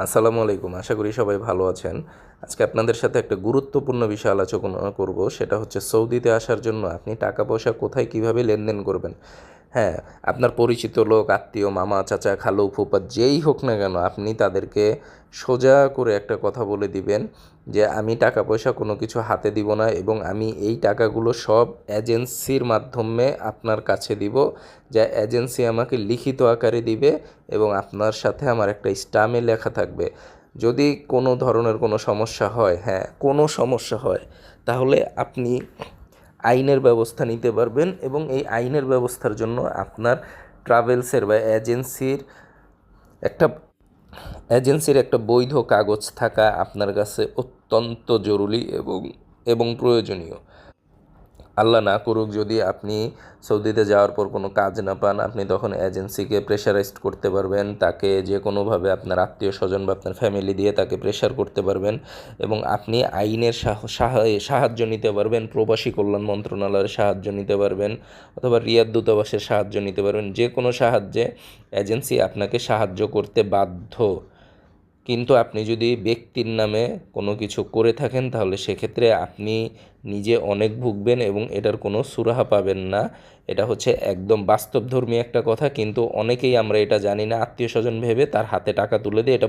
আসসালামু আলাইকুম। আশা করি সবাই ভালো আছেন। আজকে আপনাদের সাথে একটা গুরুত্বপূর্ণ বিষয় আলোচনা করব। সেটা হচ্ছে সৌদিতে আসার জন্য আপনি টাকা পয়সা কোথায় কিভাবে লেনদেন করবেন। হ্যাঁ, আপনার পরিচিত লোক, আত্মীয়, মামা, চাচা, খালু, ফুফা যেই হোক না কেন আপনি তাদেরকে সোজা করে একটা কথা বলে দিবেন যে আমি টাকা পয়সা কোনো কিছু হাতে দিব না এবং আমি এই টাকাগুলো সব এজেন্সির মাধ্যমে আপনার কাছে দিব। যা এজেন্সি আমাকে লিখিত আকারে দিবে এবং আপনার সাথে আমার একটা স্টাম্পে লেখা থাকবে। যদি কোনো ধরনের কোনো সমস্যা হয়, হ্যাঁ কোনো সমস্যা হয়, তাহলে আপনি আইনের ব্যবস্থা নিতে পারবেন এবং এই আইনের ব্যবস্থার জন্য আপনার ট্রাভেলসের বা একটা একটা বৈধ কাগজ থাকা আপনার কাছে অত্যন্ত জরুরি এবং প্রয়োজনীয়। আল্লাহ না করুক যদি আপনি সৌদিতে যাওয়ার পর কোনো কাজ না পান, আপনি তখন এজেন্সিকে প্রেশারাইজড করতে পারবেন, তাকে যে কোনোভাবে আপনার আত্মীয় স্বজন বা আপনার ফ্যামিলি দিয়ে তাকে প্রেশার করতে পারবেন এবং আপনি আইনের সাহায্য নিতে পারবেন, প্রবাসী কল্যাণ মন্ত্রণালয়ের সাহায্য নিতে পারবেন অথবা রিয়াদ দূতাবাসের সাহায্য নিতে পারবেন। যে কোনো সাহায্যে এজেন্সি আপনাকে সাহায্য করতে বাধ্য। কিন্তু আপনি যদি ব্যক্তির নামে কোনো কিছু করে থাকেন তাহলে সেক্ষেত্রে আপনি নিজে অনেক ভুগবেন এবং এটার কোনো সুরাহা পাবেন না। এটা হচ্ছে একদম বাস্তবধর্মী একটা কথা, কিন্তু অনেকেই আমরা এটা জানি না, আত্মীয় স্বজন ভেবে তার হাতে টাকা তুলে দিয়ে এটা